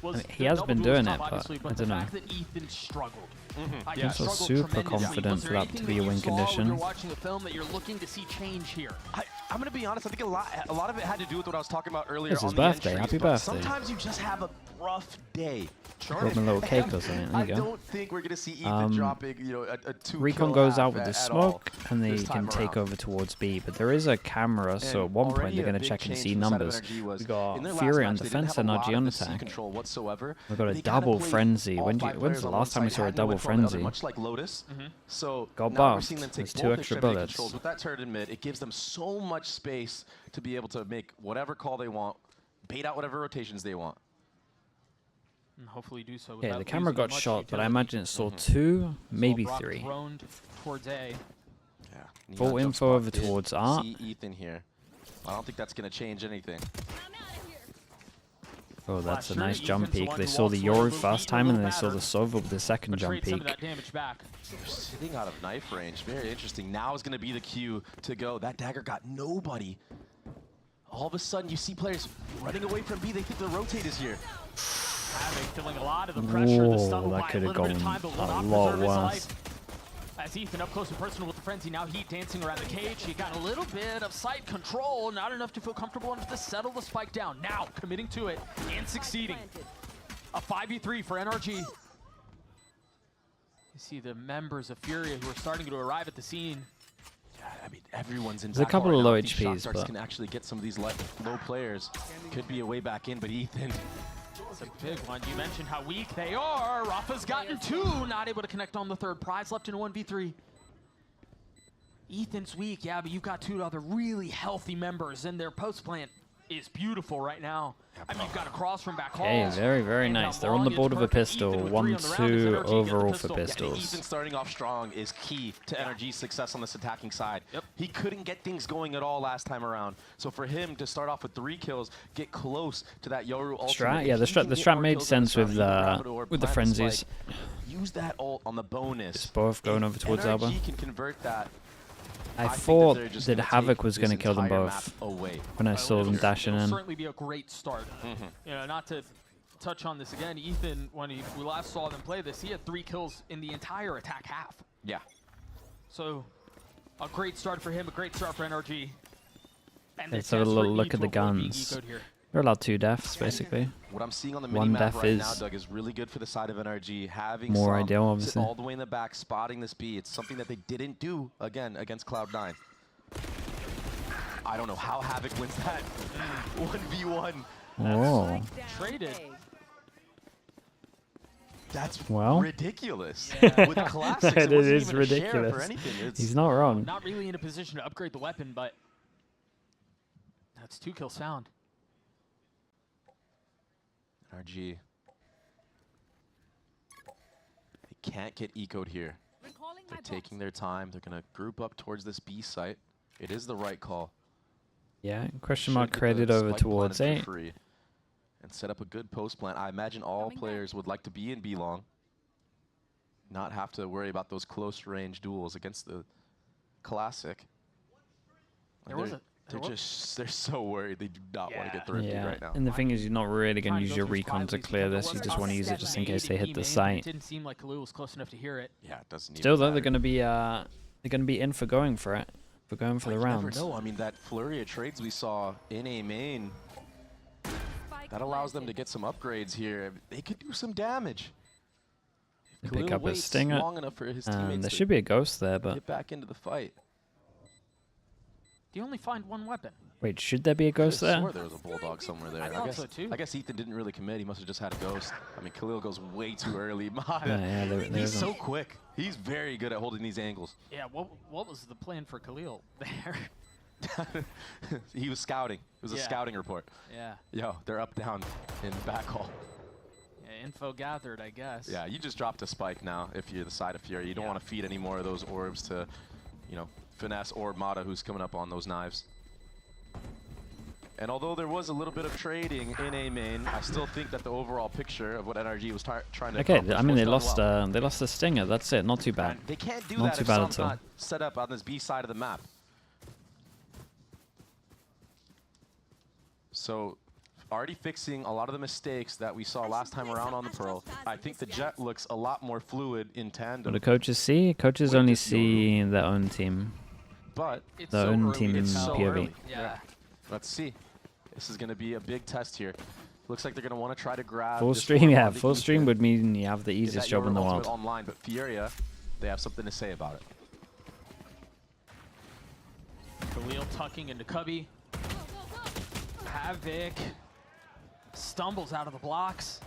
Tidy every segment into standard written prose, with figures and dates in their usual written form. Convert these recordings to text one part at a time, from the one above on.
was he has been doing it, but I don't know. That Ethan struggled. He's not super confident for that to be a win condition. You're watching a film that you're looking to see change here. I'm going to be honest, I think a lot of it had to do with what I was talking about earlier. It's his birthday. Happy birthday. Sometimes you just have a rough day. Give him a little cake or something. There you go. I don't think we're going to see Ethan dropping, a 2 Recon goes out with the smoke, and they can take over towards B. But there is a camera, so at one point they're going to check and see numbers. We got Fury on defense, NRG on attack. We've got a double frenzy. When's the last time we saw a double frenzy? Much like Lotus. So got now we're buffed. seeing them take There's 2 extra bullets. With that turret in mid, it gives them so much space to be able to make whatever call they want, bait out whatever rotations they want. And hopefully do so. Yeah, the camera got shot, but I imagine it saw 2, maybe 3. Towards A. Yeah. Full info over towards Art. See Ethan here. I don't think that's going to change anything. Oh, that's a nice jump peek. They saw the Yoru first time, and then they saw the Sova with the second jump peek. They're sitting out of knife range. Very interesting. Now is going to be the cue to go. That dagger got nobody. All of a sudden, you see players running away from B. They think the rotate is here. Feeling a lot of the pressure. Whoa, that could have gone a lot worse. As Ethan up close and personal with the frenzy, now Heat dancing around the cage. He got a little bit of sight control, not enough to feel comfortable enough to settle the spike down. Now committing to it and succeeding. A 5v3 for NRG. You see the members of Furia who are starting to arrive at the scene. Yeah, I mean, everyone's in. There's a couple of low HPs, but can actually get some of these low players. Could be a way back in, but Ethan. It's a big one. You mentioned how weak they are. Rafa's gotten 2, not able to connect on the third. Prize left in 1v3. Ethan's weak, yeah, but you've got 2 other really healthy members, and their post plant is beautiful right now. I mean, you've got a cross from back hall. Okay, very, very nice. They're on the board of a pistol. 1-2 overall for pistols. Ethan starting off strong is key to NRG's success on this attacking side. He couldn't get things going at all last time around. So for him to start off with 3 kills, get close to that Yoru ultimate. Strat, yeah, the strat made sense with the frenzies. Use that ult on the bonus. It's both going over towards Alba. NRG can convert that. I thought that Havoc was going to kill them both when I saw them dashing in. Certainly be a great start. You know, not to touch on this again, Ethan, when we last saw them play this, he had 3 kills in the entire attack half. Yeah. So, a great start for him, a great start for NRG. And let's have a little look at the guns. They're allowed 2 deaths, basically. What I'm seeing on the 1 map death right now, Doug, is really good for the side of NRG. Having more ideal, obviously. All the way in the back, spotting this B. It's something that they didn't do, again, against Cloud9. I don't know how Havoc wins that 1v1. Oh. Traded. That's well ridiculous. Yeah. With classics, it is ridiculous. He's not wrong. Not really in a position to upgrade the weapon, but that's 2 kills found. NRG. They can't get ecoed here. They're taking their time. They're going to group up towards this B site. It is the right call. Yeah, question mark created over towards A. And set up a good post plant. I imagine all players would like to be in B long. Not have to worry about those close range duels against the Classic. They're so worried. They do not want to get thrifty right now. And the thing is, you're not really going to use your recon to clear this. You just want to use it just in case they hit the site. It didn't seem like Khalil was close enough to hear it. Yeah, it doesn't. Still though, they're going to be in for going for it, for going for the rounds. No, I mean that flurry of trades we saw in A main, that allows them to get some upgrades here. They could do some damage. They pick up a stinger. Long enough for his teammates there should be a ghost there, but get back into the fight. Do you only find 1 weapon? Wait, should there be a ghost there? I swore there was a bulldog somewhere there. I guess so too. I guess Ethan didn't really commit. He must have just had a ghost. I mean, Khalil goes way too early. He's so quick. He's very good at holding these angles. Yeah, what was the plan for Khalil there? He was scouting. It was a scouting report. Yeah. Yo, they're up, down, in back hall. Yeah, info gathered, I guess. Yeah, you just dropped a spike now if you're the side of Fury. You don't want to feed any more of those orbs to, you know, Finesse or Mata, who's coming up on those knives. And although there was a little bit of trading in A main, I still think that the overall picture of what NRG was trying to accomplish I mean, they was lost they lost the stinger. That's it. Not too bad. And they can't do not that too if bad someone's at all. not set up on this B side of the map. So already fixing a lot of the mistakes that we saw last time around on the Pearl. I think the Jet looks a lot more fluid in tandem. What do coaches see? Coaches only see their own team. But their own team POV. Yeah. Let's see. This is going to be a big test here. Looks like they're going to want to try to grab full stream. Yeah, full stream would mean you have the easiest job in the world. Online, but Furia, they have something to say about it. Khalil tucking into Cubby. Havoc stumbles out of the blocks.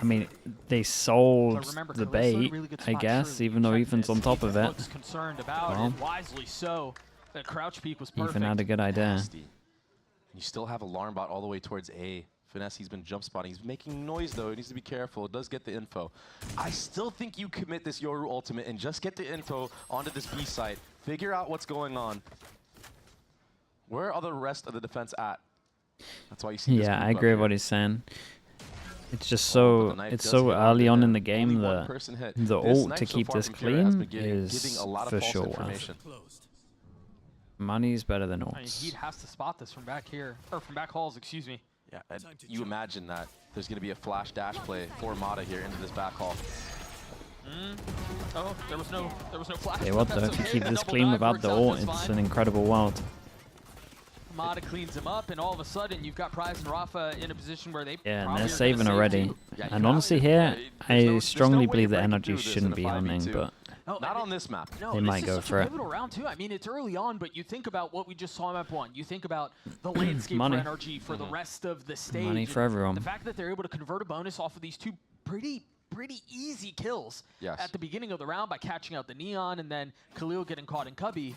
I mean, they sold the bait, I guess, even though Ethan's on top of it. Looks concerned about it, wisely so. That crouch peek was perfect. Ethan had a good idea. You still have Alarm Bot all the way towards A. Finesse, he's been jump spotting. He's making noise, though. He needs to be careful. It does get the info. I still think you commit this Yoru ultimate and just get the info onto this B site. Figure out what's going on. Where are the rest of the defense at? That's why you see. Yeah, I agree with what he's saying. It's just so early on in the game that the ult to keep this clean is for sure worth. Money's better than ults. I mean, Heat has to spot this from back here, or from back halls, excuse me. Yeah, and you imagine that there's going to be a flash dash play for Mata here into this back hall. Oh, there was no flash. Hey, what though? If you keep this clean without the ult, it's an incredible world. Mata cleans him up, and all of a sudden you've got Prize and Rafa in a position where they and they're saving already. And honestly here, I strongly believe that NRG shouldn't be hunting, but not on this map. No, they might go for it. Pivotal round too. I mean, it's early on, but you think about what we just saw in map 1. You think about the landscape for NRG for the rest of the stage. Money for everyone. The fact that they're able to convert a bonus off of these two pretty easy kills at the beginning of the round by catching out the Neon and then Khalil getting caught in Cubby.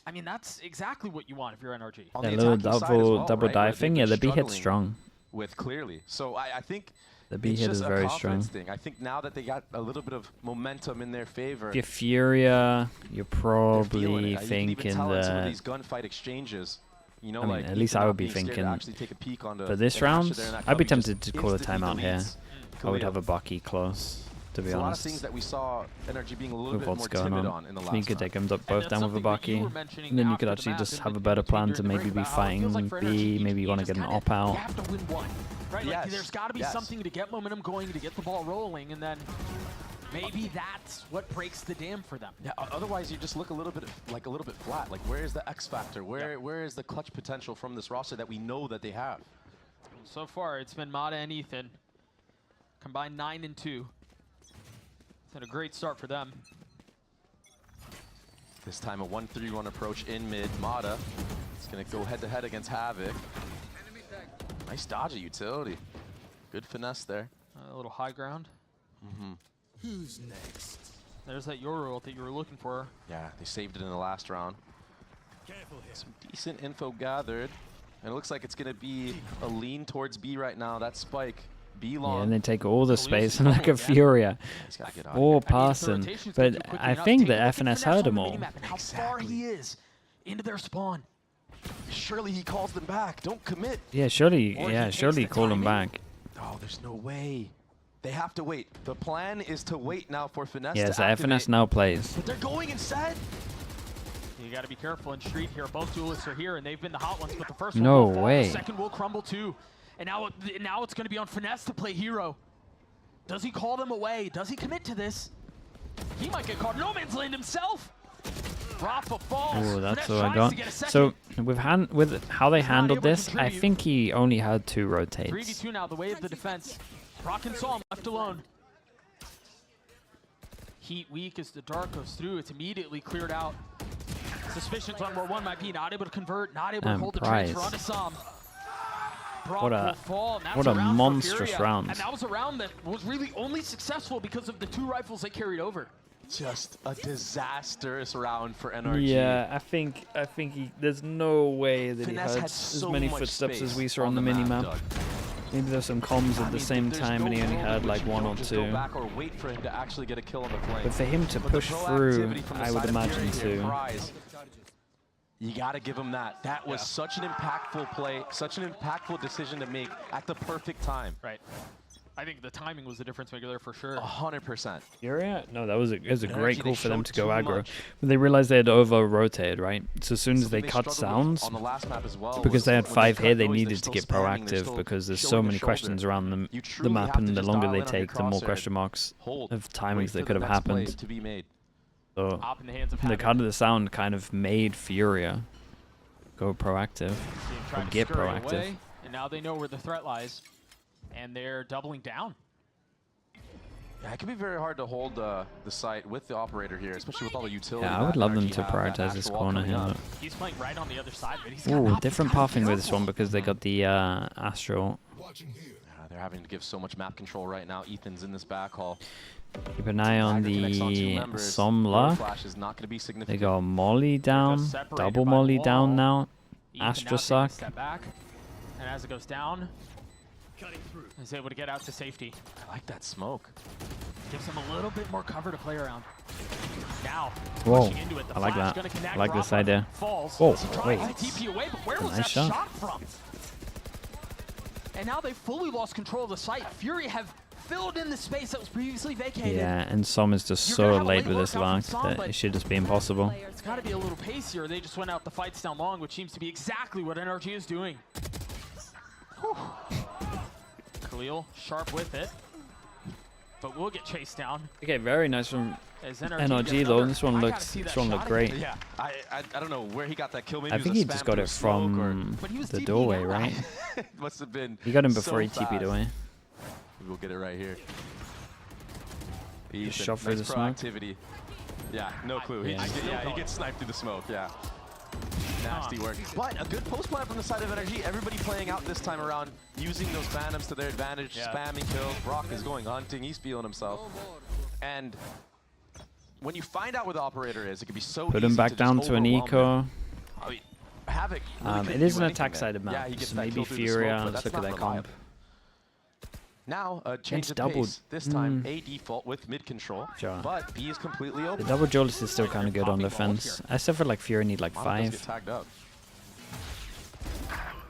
I mean, that's exactly what you want if you're NRG. That little double dive thing, yeah, the B hit's strong. With clearly. So I think the B hit is very strong. Thing. I think now that they got a little bit of momentum in their favor. If you're Furia, you're probably thinking that some of these gunfight exchanges. You know, I mean, at least I would be thinking. But this round, I'd be tempted to call a timeout here. I would have a Bucky close, to be honest. A lot of things that we saw NRG being a little bit more timid on in the last you could take them both down with a Bucky, and then you could actually just have a better plan to maybe be fighting B, maybe you want to get an op out. You have to win one, right? Like, there's got to be something to get momentum going, to get the ball rolling, and then maybe that's what breaks the dam for them. Yeah, otherwise you just look a little bit flat. Like, where is the X factor? Where is the clutch potential from this roster that we know that they have? So far, it's been Mata and Ethan. Combined 9 and 2. It's been a great start for them. This time a 1-3-1 approach in mid. Mata is going to go head-to-head against Havoc. Nice dodge of utility. Good finesse there. A little high ground. Who's next? There's that Yoru ult that you were looking for. Yeah, they saved it in the last round. Careful here. Some decent info gathered. And it looks like it's going to be a lean towards B right now. That spike. B long. Yeah, and they take all the space and like a Furia. Or passing. But I think that FNS heard them all. How far he is into their spawn. Surely he calls them back. Don't commit. Yeah, surely call them back. Oh, there's no way. They have to wait. The plan is to wait now for Finesse to so FNS now plays. But they're going inside. You got to be careful in Street here. Both duelists are here, and they've been the hot ones, but the first no one will fall. way. The second will crumble too. And now it's going to be on Finesse to play hero. Does he call them away? Does he commit to this? He might get caught no man's land himself. Rafa falls. Oh, that's what I got. So with how they handled this, I think he only had 2 rotates. 3v2 now, the way of the defense. Rock and Psalm left alone. Heat weak as the dark goes through. It's immediately cleared out. Suspicions on where one might be. Not able to convert. Not able to hold the transfer onto Psalm. What a monstrous round. And that was a round that was really only successful because of the 2 rifles they carried over. Just a disastrous round for NRG. Yeah, I think there's no way that Finesse he had as many footsteps as we saw on the minimap. Maybe there's some comms at the same time and he only had like 1 or 2. Or wait for him to actually get a kill on the flank. But for him to push through, I would imagine too. You got to give him that. That was such an impactful play, such an impactful decision to make at the perfect time. Right. I think the timing was the difference maker there for sure. 100%. Furia? No, that was a NRG, great they call for them showed to go too aggro. much. But they realized they had over-rotated, right? So as soon as Something they cut struggled with sounds, on the last map as well because was they had when 5 cut here, they noise, they're needed to still get spamming, they're proactive still because there's so showing the many shoulder. questions around them, You the truly map have and to the just longer dial they in on your take, the more crosshair question and marks hold, of wait timings for that the could have next play happened. to be made. So Op in the hands of the Havoc. cut of the sound kind of made Furia go proactive, Team or tried to get scurry proactive. away, and now they know where the threat lies, and they're doubling down. Yeah, it can be very hard to hold the site with the operator here, especially with all the utility. Yeah, I would that love them NRG to have, that prioritize this Astral Wall corner coming here. up. He's playing right on the other side, but he's got Ooh, an op. different He's gotta pathing be with this one careful. because they got the Astral. Watching here. They're having to give so much map control right now. Ethan's in this back hall. Keep an eye on Dagger connects on two the members. Some Door Luck. Flash is not going to be They significant. got Molly down, separated double by the Molly down wall. now. Ethan Astra now taking a suck. step back, and as it goes down, Cutting through. he's able to get out to safety. I like that smoke. Gives him a little bit more cover to play around. Now, Whoa, pushing into it, the I like flash that. gonna connect. I like this Rafa idea. Falls. Whoa, He tries wait. to TP away, but where That's a was nice that shot. shot from? And now they fully lost control of the site. Fury have filled in the space that was previously vacated. Yeah, and Som is just You're gonna so have a late late with this workout from lock Som, that but it should just be impossible. It's got to be a little pacier. They just went out the fights down long, which seems to be exactly what NRG is doing. Whew. Khalil, sharp with it, but will get chased down. Okay, very nice from As NRG, NRG gets though. another. This one I gotta looks see that this one looked shot great. again. Yeah, I don't know where he got that kill. Maybe I it was think a he spam just got through it smoke from But he was the TPing doorway, out. right? it must have been. He got him before so he TP'd fast. away. We'll get it right here. Just Ethan, shot through nice the smoke. proactivity. Yeah, no clue. He Yeah. just he gets sniped through the smoke. Yeah. Nasty work. But a good post plan from the side of NRG. Everybody playing out this time around, using those phantoms to their advantage, Yeah. spamming kills. Brock is going hunting. He's feeling himself. And when you find out where the operator is, it can be so Put easy him back to down just to an overwhelm eco. him. I mean, Havoc really couldn't It is do an anything attack-sided there. map, Yeah, he gets so that maybe kill through the Furia. smoke, but Let's that's look at not that comp. reliable. Now, a change It's of doubled. pace. This time, A default with mid control, Sure. but B is completely The open. double Jolis is still kind of good on Popping balls defense. I still feel like Fury need like Mono does get 5. tagged up.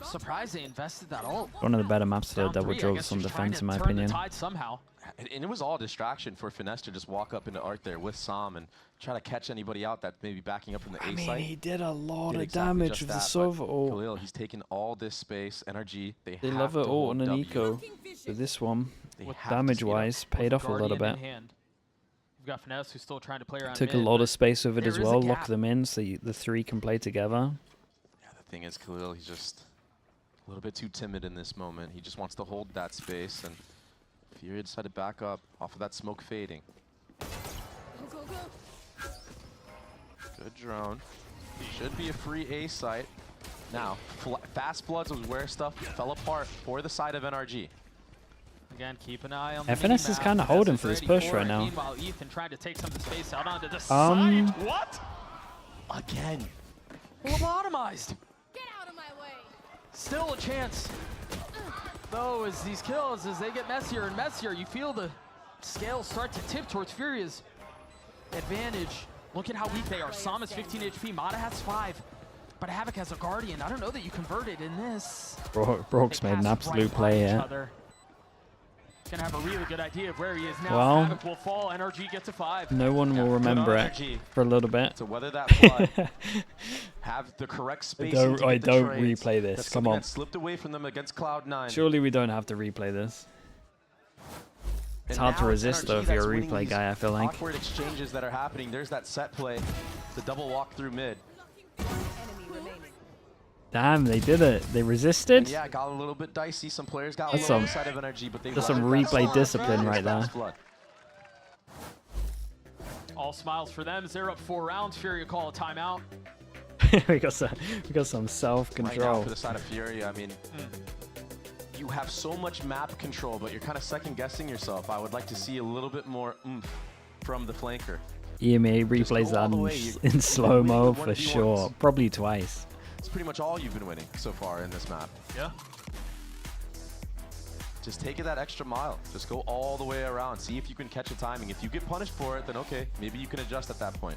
Surprised they invested that ult. One of the better maps to Down double 3, I Jolis guess on just trying defense, to in my turn opinion. The tide somehow. And it was all distraction for Finesse to just walk up into Art there with Som and try to catch anybody out that may be backing up from the A site. did a lot Did of exactly damage just with the that, but Sova ult. Khalil, he's taken all this space. NRG, they They have love to it ult hold on an W. eco. So this one, They With have to damage speed up. wise, paid off a little Guardian bit. in hand. We've got Finesse who's still trying to play around Took a mid, lot but of space with it there as is a well. gap. Lock them in so the 3 can play together. Yeah, the thing is, Khalil, he's just a little bit too timid in this moment. He just wants to hold that space, and Fury decided to back up off of that smoke fading. Good drone. Should be a free A site. Now, Fast Bloods was where stuff fell apart for the side of NRG. Again, keep an eye on the FNS is minimap. kinda FNS holding is for this ready push for right it. now. Meanwhile, Ethan trying to take some of the space out onto the side. What? Again. Lobotomized. Get out of my way! Still a chance. Though, as these kills, as they get messier and messier, you feel the scales start to tip towards Furia's advantage. Look at how weak they are. Som is 15 HP, Mata has 5. But Havoc has a Guardian. I don't know that you converted in this. Brock's They made an pass absolute right by play each here. other. Gonna have a really good idea of where he is now. Well- Havoc will fall. NRG gets a 5. No one will Yeah, remember good it NRG. for a little bit. To weather that flood, have the correct spacing to I get the don't trades. replay this. That's Come something on. that slipped away from them against Cloud9. Surely we don't have to replay this. It's And hard to now resist NRG though if you're that's a winning replay these guy, I feel like. awkward exchanges that are happening. There's that set play, the double walk through mid. Enemy remaining. Damn, they did it. They And resisted. yeah, it got a little bit dicey. Some players got That's low on some- the side of NRG, but they that's some weathered that replay storm. discipline Against right there. Fast Flood. All smiles for them as they're up 4 rounds. Fury will call a timeout. we got some Right now self-control. for the side of Fury, I mean, you have so much map control, but you're kind of second guessing yourself. I would like to see a little bit more oomph from the flanker. EMA Just replays go all that the in, way. You're in slow-mo winning the for 1v1s. sure. Probably twice. It's pretty much all you've been winning so far in this map. Yeah. Just take it that extra mile. Just go all the way around. See if you can catch a timing. If you get punished for it, then okay, maybe you can adjust at that point.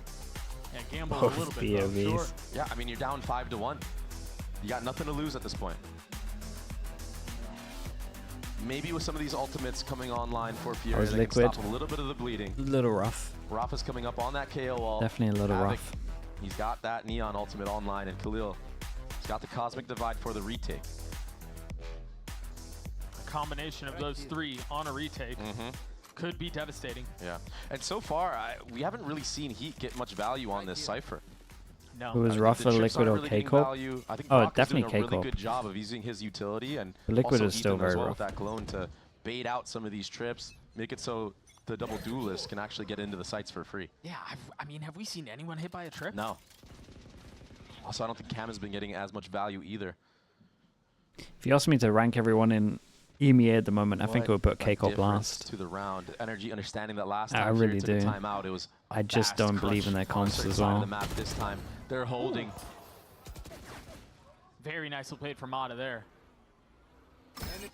Yeah, gamble a Both little bit though. POVs. Sure. Yeah, I mean, you're down 5-1. You got nothing to lose at this point. maybe with some of these ultimates coming online for Fury, was they Liquid. can stop a little bit of the bleeding. A little rough. Rafa's coming up on that KO wall. Definitely a little Havoc, rough. he's got that Neon ultimate online, and Khalil, he's got the Cosmic Divide for the retake. A combination of those three on a retake could be devastating. Yeah, and so far, we haven't really seen Heat get much value on this Cypher. No. It was The Rafa, chips Liquid, aren't or really getting K-Corp. value. I think Oh, Brock is doing definitely a really K-Corp. good job of using his utility, and The Liquid also is still Ethan as very well rough. with that clone to bait out some of these trips, make it so the double duelist can actually get into the sites for free. Yeah, I mean, have we seen anyone hit by a trip? No. Also, I don't think Cam has been getting as much value either. If you ask me to rank everyone in EMEA at the moment, I think I would put What a K-Corp difference last. to the round. NRG understanding that last I time really Fury took do. a timeout, it was a I just fast don't believe in crunch their on a comps certain as side of well. the map this time. They're holding. Very nicely played from Mata there.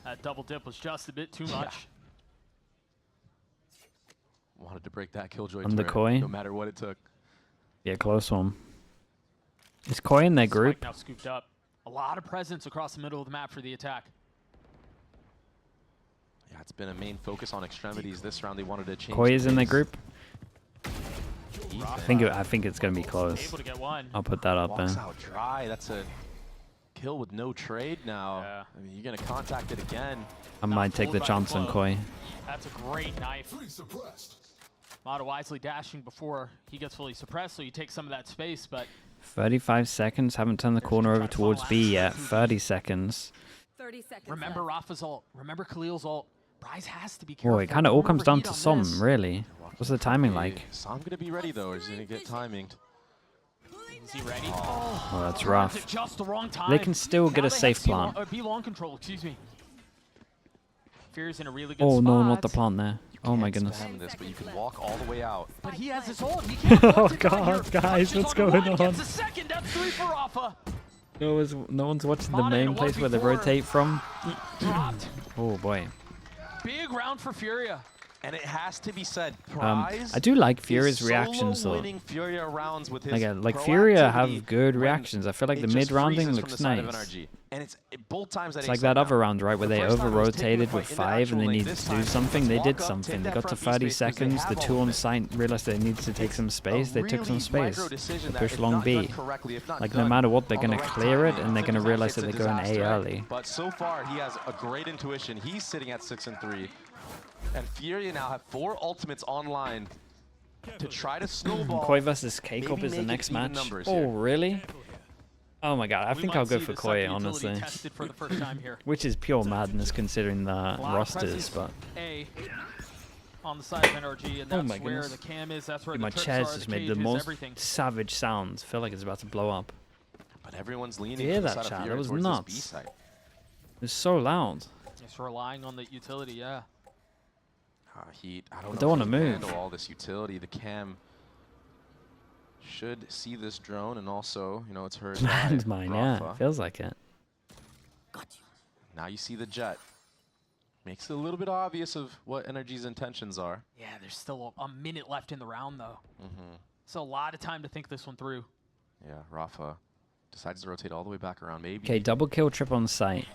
That double dip was just a bit too much. Wanted to break that Killjoy On the turret, Koi. no matter what it took. Yeah, close one. Is Koi in their group? Spike now scooped up. A lot of presence across the middle of the map for the attack. Yeah, it's been a main focus on extremities this round. They wanted to change. Koi the is in their pace. group? Ethan I think it's gonna be close. Able to get one. I'll put that up walks there. out dry. That's a kill with no trade now. Yeah. I mean, you're gonna contact it again. I might take the fooled by chance on flow. Koi. That's a great knife. Fully suppressed. Mata wisely dashing before he gets fully suppressed, so you take some of that space, but 35 seconds. Haven't turned the corner over towards B yet. 30 seconds. 30 seconds remember left. Rafa's ult. Remember Khalil's ult. Bryce has to be careful. Boy, it kind of all Don't comes down overheat to on Som, this. really. What's the timing like? Som gonna be ready though, or is he gonna get timing? Is he ready? Oh, that's At rough. just the wrong time. They can still get Now a they safe have C plant. Or B long control, excuse me. Fear's in a really good Oh spot. no, not the plant there. Oh my Can't goodness. spam this, but you can walk all the way out. But he has his ult. He can't Oh, afford to die God, here. guys, Punches what's on the going one, gets on? a second. That's 3 for Rafa. No one's watching the Mata in a main place where they 1v4. rotate from. Dropped. Oh boy. Big round for Furia. And it has to be said, Prize I do like is Furia's solo reactions though. winning Furia rounds with his Like Furia proactivity have good when reactions. I feel like it the just mid rounding freezes from looks the side of nice. NRG. And it's both times that It's like that other round, right, where The they first time it was taking over-rotated the with fight in the 5 and they actual lane. needed This to do time, something. let's They walk did up, take something. They that got to front B 30 space because they seconds. The have 2 all on of it. site realized they needed to take some space. They took some space. They Push long B. Like no matter what, they're going to clear it and they're going to realize that they're going A early. But so far, he has a great intuition. He's sitting at 6 and 3. And Furia now have 4 ultimates online to try to snowball. Koi versus K-Corp maybe is the make it next even match. numbers Oh, here. really? Oh my god, I We think might I'll go see for the Koi, second utility honestly. tested for the first time here. Which is pure madness considering the A lot of rosters, presence but A on the side of NRG, and Oh that's my where goodness. the cam is. That's where dude, the my trips chest are, just the made the cage is, most everything. savage sounds. Feel like it's about to blow up. But everyone's leaning You hear to the that, side of chat? Furia That was towards this nuts. B site. It's so loud. Just relying on the utility, yeah. Heat. I I don't don't know wanna if he can move. handle all this utility. The cam should see this drone, and also, you know, it's heard by Landmine, yeah. Rafa. Feels like it. Now you see the jet. Makes it a little bit obvious of what NRG's intentions are. Yeah, there's still a minute left in the round, though. Mm-hmm. So a lot of time to think this one through. Yeah, Rafa decides to rotate all the way back around. Maybe Okay, double kill trip on site.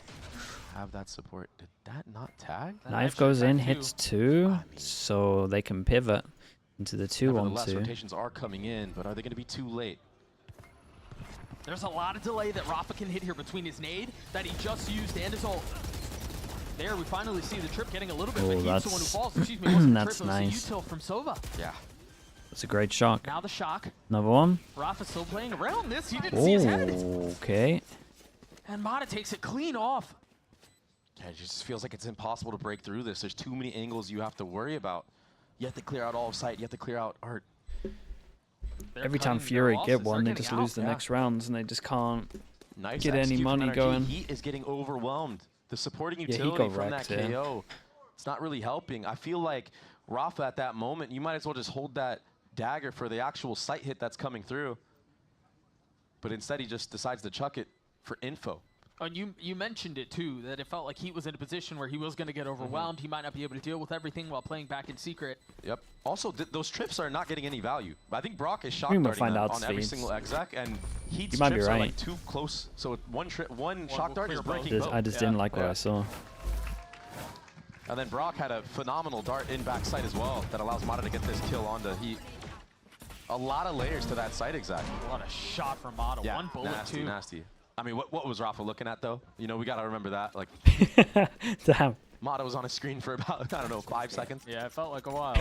have that support. Did that not tag? That Knife knife goes shoots in, back hits too. 2, I mean- so they can pivot into the 2 on Nevertheless, 2. rotations are coming in, but are they going to be too late? There's a lot of delay that Rafa can hit here between his nade that he just used and his ult. There, we finally see the trip getting a little bit, Oh, but he's the that's- one who falls. Excuse me, it wasn't the that's trip, it was nice. the util from Sova. Yeah. That's a great shock. Now the shock. Another one. Rafa still playing around this. He didn't see his head. Okay. And Mata takes it clean off. Yeah, it just feels like it's impossible to break through this. There's too many angles you have to worry about. You have to clear out all of sight. You have to clear out art. They're Every time cutting their Fury losses. get one, They're they just getting lose the out. next rounds and they just can't. Nice Get any execute from money NRG. going. Heat is getting overwhelmed. The supporting he utility got from wrecked, that yeah. KO, it's not really helping. I feel like Rafa at that moment, you might as well just hold that dagger for the actual sight hit that's coming through. But instead, he just decides to chuck it for info. Oh, and you mentioned it too, that it felt like he was in a position where he was going to get overwhelmed. He might not be able to deal with everything while playing back in secret. Yep. Also, those trips are not getting any value. I think Brock is shock We will darting find them out on every speeds. single exec, and Heat's You might be trips are right. like too close. So one shock will dart is clear both. breaking both. I just Yeah. didn't like what Yeah. I saw. And then Brock had a phenomenal dart in backside as well that allows Mata to get this kill onto Heat. A lot of layers to that site exact. A lot of shot from Mata. Yeah, One bullet, nasty, too. nasty. I mean, what was Rafa looking at, though? You know, we got to remember that. Like, Damn. Mata was on his screen for about, I don't know, 5 seconds. Yeah, it felt like a while.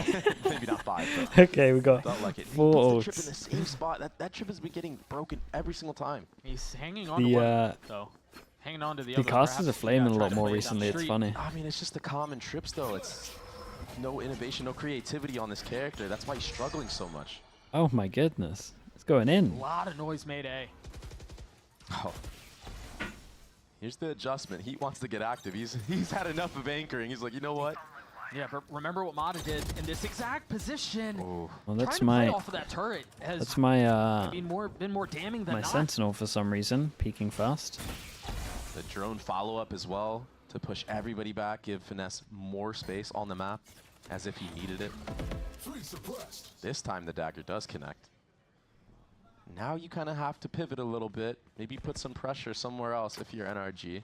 Maybe not 5, but Okay, we got felt like it. He 4 puts the trip in the ults. same spot. That trip has been getting broken every single time. He's hanging on The, to one, though. Hanging on to the The other. casters perhaps, are flaming a try lot to more play it down recently, the it's street. funny. I mean, it's just the common trips, though. It's no innovation, no creativity on this character. That's why he's struggling so much. Oh my goodness. It's going in. A lot of noise made A. Oh. Here's the adjustment. Heat wants to get active. He's had enough of anchoring. He's like, you know what? Yeah, but remember what Mata did in this exact position. Oh. Well, Trying that's to play my off of that turret has that's my been more damning than my not. sentinel for some reason, peeking fast. The drone follow-up as well to push everybody back, give Finesse more space on the map as if he needed it. This time the dagger does connect. Now you kind of have to pivot a little bit, maybe put some pressure somewhere else if you're NRG.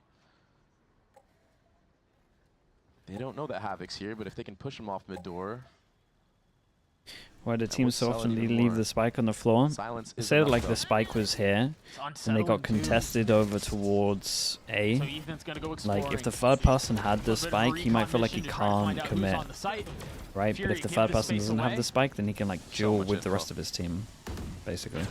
They don't know that Havoc's here, but if they can push him off mid-door, Why do would teams so sell it often even leave more. the spike on the floor? silence They is said enough, like though. the spike was here, It's and they got unsettling, too. contested over towards A. So Ethan's gonna go exploring. Like if the third person had the A bit of spike, he might feel like he recon mission to try to find can't out who's commit, on the site. right? But Fury, if the give third the person space doesn't have away. the spike, then he can like duel much with the info. rest of his team, basically.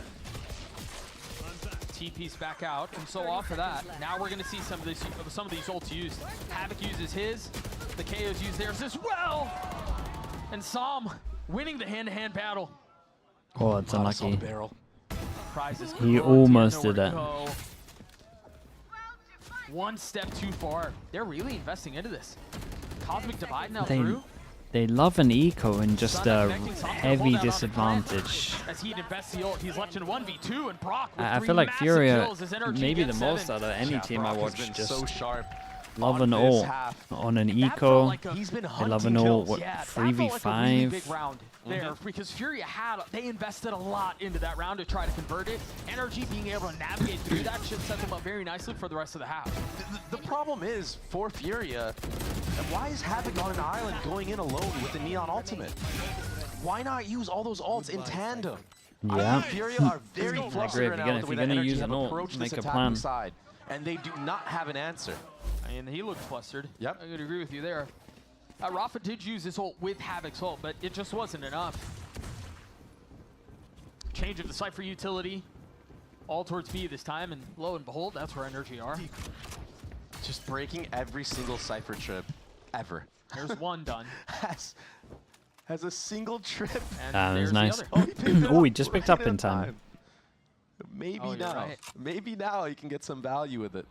TP's back out, and so off of that, now we're gonna see some of these ults used. Havoc uses his, the KOs use theirs as well, and Psalm winning the hand-to-hand battle. Oh, it's Mata saw the unlucky. barrel. Prizes. He cooked, almost nowhere did to it. go. One step too far. They're really investing into this. Cosmic Divide now through. They love an eco in just Sun a connecting, Psalm's gonna heavy hold that on the plant. disadvantage. As he invests the ult, he's left in 1v2, and Brock with I 3 feel like massive Fury, kills as NRG maybe the gets most 7. out of any Yeah, team I Brock has watch, been just so sharp love on an this ult half. on an That felt eco. like a- He's been They hunting love an ult, kills. what, Yeah, that felt like a really 3v5? big round there because Fury they invested a lot into that round to try to convert it. NRG being able to navigate through that should set them up very nicely for the rest of the half. The problem is, for Furia, why is Havoc on an island going in alone with the Neon Ultimate? Why not use all those ults in tandem? Yeah. Furia are very I flustered agree. right now with If the way you're that gonna NRG use have an ult, approached make this a attacking plan. side, and they do not have an answer. And he looked flustered. Yep. I could agree with you there. Rafa did use his ult with Havoc's ult, but it just wasn't enough. Change of the Cypher utility, all towards B this time, and lo and behold, that's where NRG are. Just breaking every single Cypher trip ever. There's one done, Has a single trip. and That was there's nice. the other. He picked it Oh, he up just picked right up in time. Maybe Oh, you're now. right. Maybe now he can get some value with it.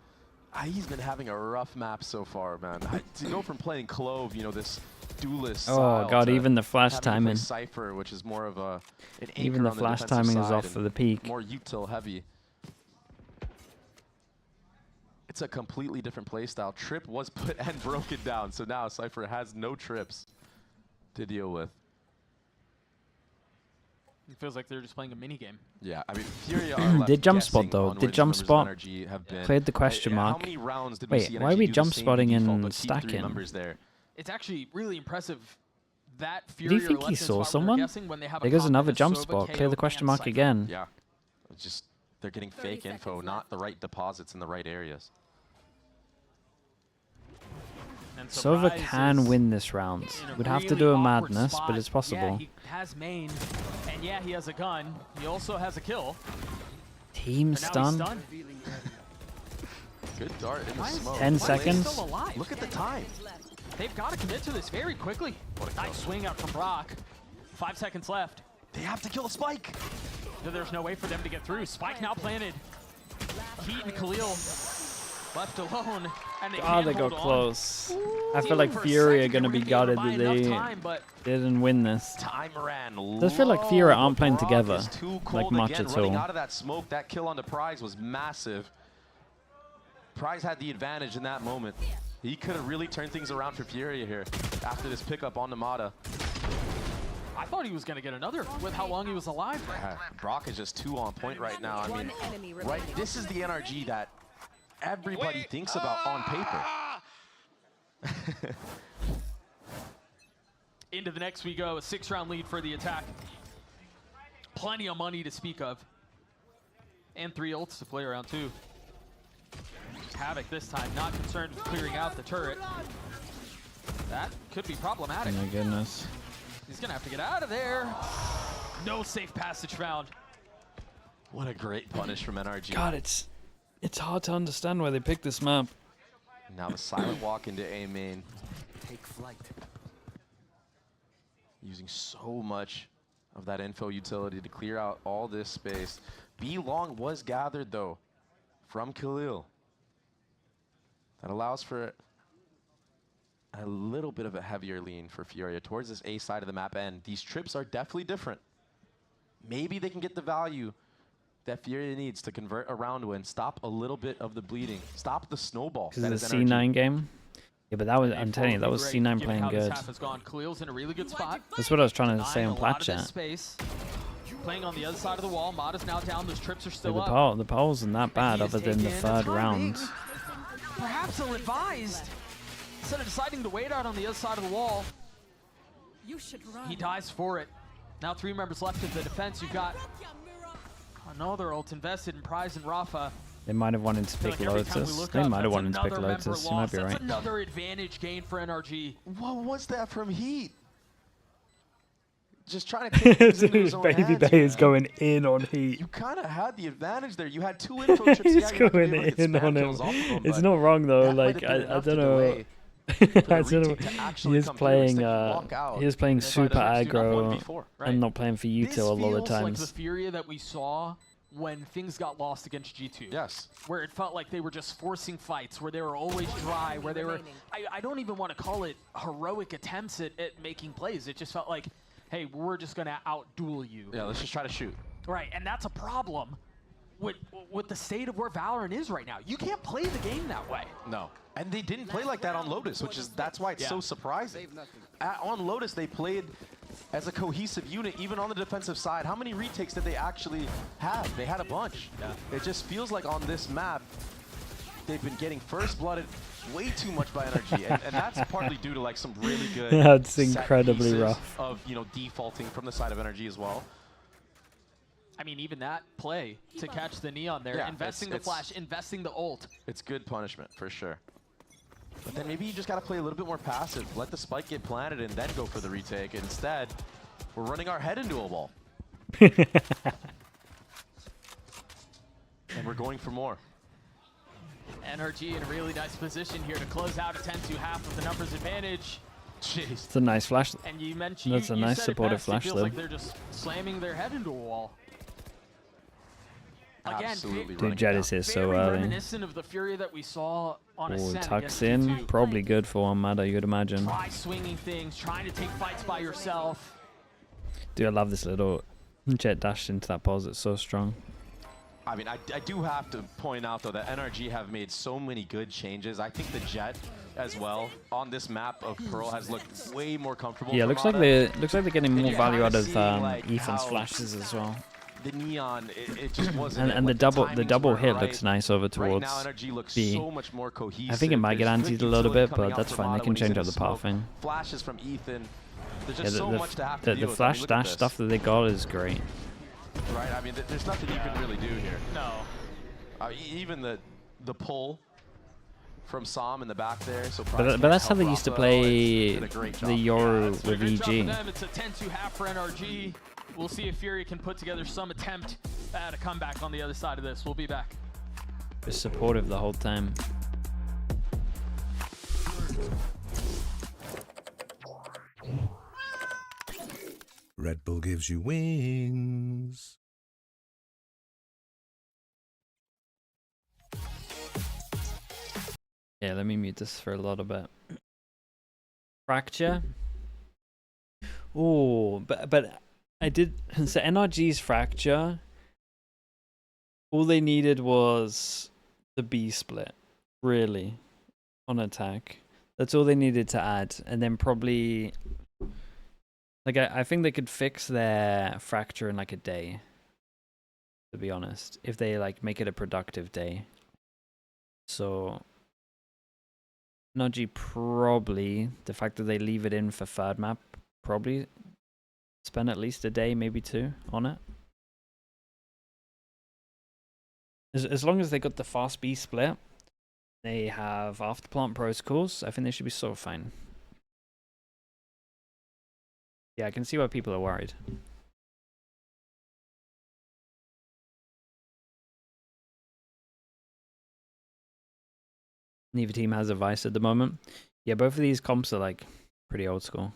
He's been having a rough map so far, man. To go from playing Clove, you know, this duelist Oh style god, to even the flash having to play timing. Cypher, which is more of an anchor Even the on flash defensive timing is side off and for the peak. more util heavy. It's a completely different playstyle. Trip was put and broken down, so now Cypher has no trips to deal with. It feels like they're just playing a mini game. Yeah, I mean, Furia are left Did jump spot guessing though? on Did which jump members of spot NRG have been. cleared the question How mark? many rounds did we Wait, see why are NRG we do the jump same spotting default, in but keep 3 stacking? members there? It's actually really impressive that Did Fury you think are he left in saw spot where they're someone? guessing when they have a There goes comp another of jump Sova, spot. KO, Clear the question and mark Cypher. again. Yeah, it's just they're getting 30 fake info, seconds not left. the right deposits in the right areas. And Sova Surprise can is win this round. in a Would have to really do a awkward madness, spot. but it's possible. Yeah, he has main, and yeah, he has a gun. He also has a kill. Team But now he's stun. stunned. Good dart in the Why is- smoke. 10 why is he seconds. still alive? Look at the time. They've got to commit to this very quickly. Nice swing out from Brock. 5 seconds left. They have to kill a spike. There's no way for them to get through. Spike now planted. Heat and Khalil left alone, and they Oh, can't they hold got on. close. I Even feel like for a Fury are second, going to they be were gutted buy that enough they time, but didn't win this. Time ran low. Does feel like Fury aren't playing Brock together, is too like cold much again, at running all. out of that smoke. That kill on the Prize was massive. Prize had the advantage in that moment. He could have really turned things around for Furia here after this pickup on Namada. I thought he was going to get another with how long he was alive. Brock is just too on point right now. I mean, One enemy right, remaining. this is the NRG that everybody thinks about on paper. Into the next we go, a 6-round lead for the attack. Plenty of money to speak of. And 3 ults to play around too. Havoc this time, not concerned with clearing out the turret. That could be problematic. Oh my goodness. He's gonna have to get out of there. No safe passage found. What a great punish from NRG. God, it's hard to understand why they picked this map. Now the silent walk into A main. Take flight. Using so much of that info utility to clear out all this space. B long was gathered though from Khalil. That allows for a little bit of a heavier lean for Furia towards this A side of the map end. These trips are definitely different. Maybe they can get the value that Furia needs to convert a round win, stop a little bit of the bleeding, stop the snowball. Because it's a C9 game. Yeah, but that was, I'm telling you, that was C9 playing good. Khalil's in a really good spot. That's what I was trying to say on Plat Chat. Playing on the other side of the wall. Mada's now down. Those trips are still up. The power wasn't that bad other than the 3rd round. Perhaps ill-advised. Instead of deciding to wait out on the other side of the wall, You should run. he dies for it. Now 3 members left of the defense. You've got another ult invested in Prize and Rafa. They might have wanted to pick Lotus. They might have wanted to pick Lotus. You might be right. That's another advantage gain for NRG. What was that from Heat? Just trying to take things into his own Baby hands, Bay is man. going in on Heat. You kind of had the advantage there. You had 2 info trips. He's Yeah, going in on him. It's not wrong though. Like I don't know. I don't know. He is playing super aggro and not playing for util a lot of This feels like times. the Furia that we saw when things got lost against G2. Yes. Where it felt like they were just forcing fights, where they were always dry, where they were... I don't even want to call it heroic attempts at making plays. It just felt like, hey, we're just going to out-duel you. Yeah, let's just try to shoot. Right, and that's a problem with the state of where Valorant is right now. You can't play the game that way. No. And they didn't play like that on Lotus, that's why it's so surprising. On Lotus, they played as a cohesive unit, even on the defensive side. How many retakes did they actually have? They had a bunch. Yeah. It just feels like on this map, they've been getting first-blooded way too much by NRG, and that's partly due to like some really good That's incredibly set rough. of, you know, defaulting from the side of NRG as well. I mean, even that play to catch the Neon there, Yeah, investing the flash, investing the ult. It's good punishment, for sure. But then maybe you just got to play a little bit more passive. Let the spike get planted and then go for the retake. Instead, we're running our head into a wall. And we're going for more. NRG in a really nice position here to close out a 10-2 half with the numbers advantage. Jeez. It's a nice flash. And you mentioned That's a nice supportive flash, it feels though. like they're just slamming their head into a wall. Again, Absolutely. Dude, Jet is here so very early. reminiscent of the Fury that we saw on Oh, Ascent tucks against in. G2. Probably good for one Mada, you'd imagine. Try swinging things, trying to take fights by yourself. Dude, I love this little Jet dash into that pause. It's so strong. I mean, I do have to point out, though, that NRG have made so many good changes. I think the Jet as well on this map of Pearl has looked way more comfortable. Yeah, for looks like Mata. they're getting more you're value kinda out of seeing, like, Ethan's how flashes as well. The Neon, it just wasn't. And the double hit looks nice over Right towards now, NRG looks B. so much more cohesive. I think it might get There's antied good a little utility bit, coming but out that's from fine. They Mata can when he's change in up the smoke. pathing. Flashes from Ethan. There's Yeah, just so much to have to deal the with. flash I mean, look at dash this, stuff that they got is great. Right, I mean, there's nothing you can really do here. No. Even the pull from Sam in the back there. So But that's how they used to play the Yoru with Great job for EG. them. It's a 10-2 half for NRG. We'll see if Fury can put together some attempt at a comeback on the other side of this. We'll be back. Just supportive the whole time. Red Bull gives you wings. Yeah, let me mute this for a little bit. Fracture. Oh, but I did. So NRG's Fracture. All they needed was the B split, really, on attack. That's all they needed to add, and then probably, like, I think they could fix their Fracture in like a day. To be honest, if they like make it a productive day. So NRG probably, the fact that they leave it in for third map probably spend at least a day, maybe 2 on it. As long as they got the fast B split, they have afterplant protocols, I think they should be so fine. Yeah, I can see why people are worried. Neither team has a Vice at the moment. Yeah, both of these comps are like pretty old school.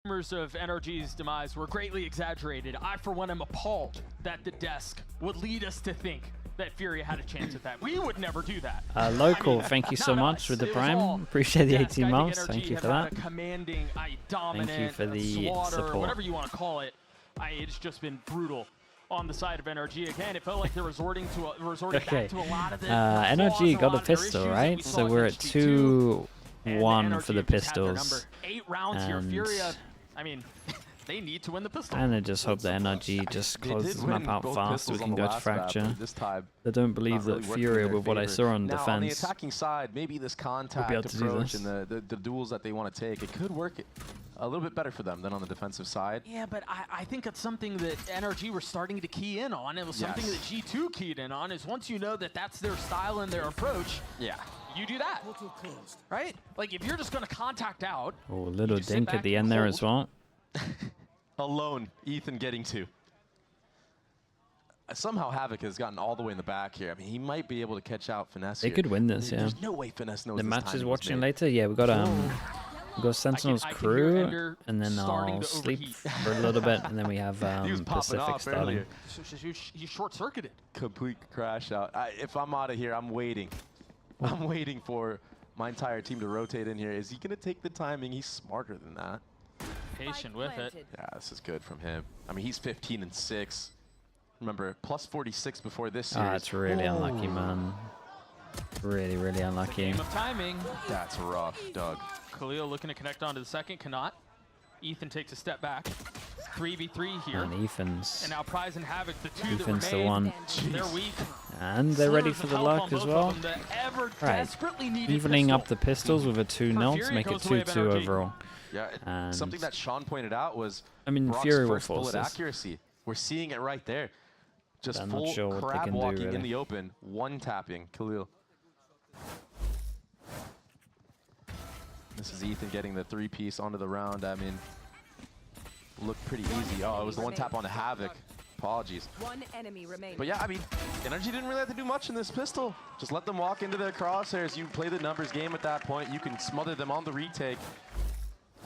Rumors of NRG's demise were greatly exaggerated. I, for one, am appalled that the desk would lead us to think that Furia had a chance at that. We would never do that. Local, thank you so much with the Prime. Appreciate the 18 months. Thank you for that. Commanding, dominant, thank you for the slaughter, support. Whatever you want to call it. It's just been brutal on the side of NRG. Again, it felt like they're resorting back to a lot of the NRG got a pistol, right? So we're at 2-1 for the pistols. 8 rounds here. Furia, I mean, they need to win the pistol. And I just hope that NRG just closes the map out fast so we can go to Fracture. I don't believe that Furia, with what I saw on defense, on the attacking side, maybe this contact approach and the duels that they want to take, it could work a little bit better for them than on the defensive side. Yeah, but I think it's something that NRG were starting to key in on. It was something that G2 keyed in on, is once you know that that's their style and their approach, you do that, right? Like, if you're just going to contact out. Oh, a little dink at the end there as well. Alone, Ethan getting 2. Somehow Havoc has gotten all the way in the back here. I mean, he might be able to catch out Finesse. They could win this, yeah. There's no way Finesse knows the this match is watching made. later. Yeah, we got Sentinel's crew, and then I'll sleep for a little bit, and then we have Pacific starting. He's short-circuited. Complete crash out. If I'm out of here, I'm waiting. I'm waiting for my entire team to rotate in here. Is he going to take the timing? He's smarter than that. Patient with it. Yeah, this is good from him. I mean, he's 15-6. Remember, plus 46 before this series. That's really unlucky, man. Really, really unlucky. Game of timing. That's rough, Doug. Khalil looking to connect onto the second, cannot. Ethan takes a step back. 3v3 here. And Ethan's. And now Prize and Havoc, the 2 Ethan's that remain. the one. They're weak. And they're ready for the luck as well. Right. Evening up the pistols with a 2-0 to make it 2-2 overall. Yeah, and something that Sean pointed out was Brock's Fury will force bullet accuracy. We're seeing it right there. Just I'm full not sure what crab they can walking do, really. in the open, one tapping Khalil. This is Ethan getting the 3-piece onto the round. I mean, looked pretty easy. Oh, it was the one tap on the Havoc. Apologies. One enemy remains. But yeah, I mean, NRG didn't really have to do much in this pistol. Just let them walk into their crosshairs. You play the numbers game at that point. You can smother them on the retake.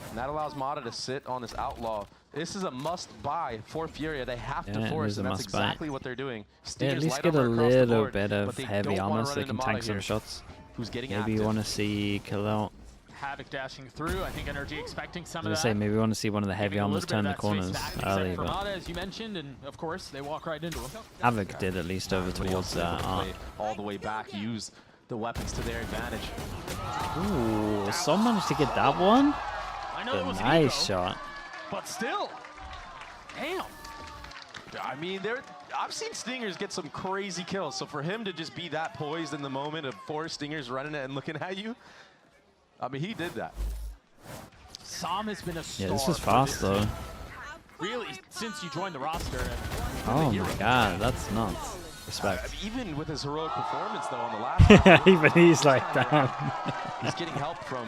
And that allows Mata to sit on this Outlaw. This is a must-buy for Furia. They have to force, and that's exactly what they're doing. Yeah, at least get a little bit of heavy armor so they can tank some shots. Who's getting maybe you want to see Khalil. Havoc dashing through. I think NRG expecting some of that. Say maybe we want to see one of the heavy armors turn the corners early. For Mata, as you mentioned, and of course they walk right into him. Havoc did at least over towards all the way back, use the weapons to their advantage. Ooh, someone managed to get that one. I know it was nice shot. But still, damn. I mean, I've seen Stingers get some crazy kills. So for him to just be that poised in the moment of 4 Stingers running it and looking at you, I mean, he did that. Sam has been a star. Yeah, this is fast though. Really, since you joined the roster. Oh my god, that's nuts. Respect. Even with his heroic performance though on the last round, even he's like, damn. He's getting help from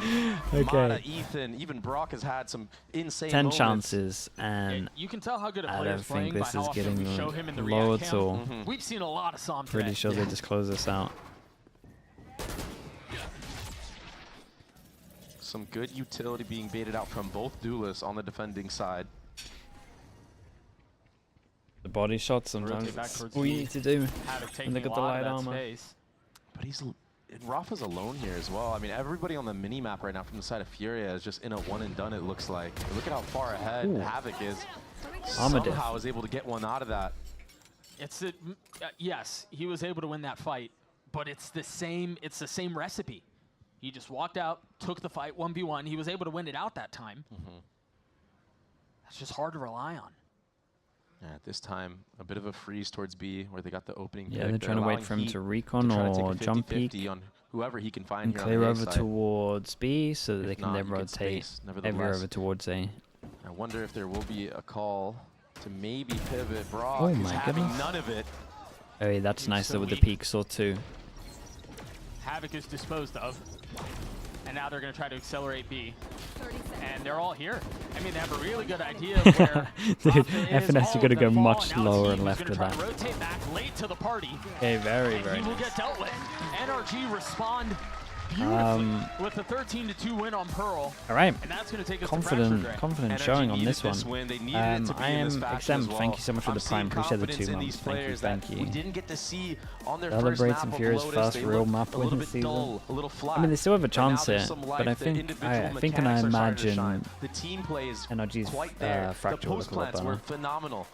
Mata, Ethan, even Brock has had some insane 10 moments. chances, and you can tell how good a I player don't is think playing this by is how often getting we show him in the low react at cam. all. We've seen a lot of Sam today. Pretty sure they just close this out. Some good utility being baited out from both duelists on the defending side. The body shots sometimes all you need to do when they got the light armor. But Rafa's alone here as well. I mean, everybody on the mini-map right now from the side of Furia is just in a one and done, it looks like. Look at how far ahead Havoc is. Somehow is able to get one out of that. Yes, he was able to win that fight, but it's the same recipe. He just walked out, took the fight 1v1. He was able to win it out that time. That's just hard to rely on. Yeah, at this time, a bit of a freeze towards B, where they got the opening. Yeah, they're trying to wait for him to recon or jump peek. On whoever he can find And here clear on the A over side. towards B so that If they can not, then you can rotate space, every nevertheless. over towards A. I wonder if there will be a call to maybe pivot. Brock Oh is my having goodness. none of it. Oh, that's He's nice so though with the weak. peak saw too. Havoc is disposed of. And now they're going to try to accelerate B. 30 seconds. And they're all here. I mean, they have a really good idea of where Dude, Rafa is. FNS are All gonna of go them fall, much and now it's lower he and who's left gonna with try that. to rotate back late to the party. Okay, very, And very he will nice. get dealt with. NRG respond beautifully with a 13-2 win on Pearl. All right. And that's going to take us Confident, to Fracture confident NRG showing on needed this one. win. They needed it to be I in this am fashion exempt. as well. Thank you so much for I'm the prime. seeing Appreciate the confidence 2 in months. these Thank you, players thank that you. we didn't get to see on their Celebrates first map and of Furious Lotus. first They real looked map a win little this bit season. dull, a little flat. I mean, they still have a But now chance there's here, some but life. I The think individual and I mechanics are starting to shine. imagine The team play is NRG's quite there. The Fracture will post look a lot plants were better. phenomenal.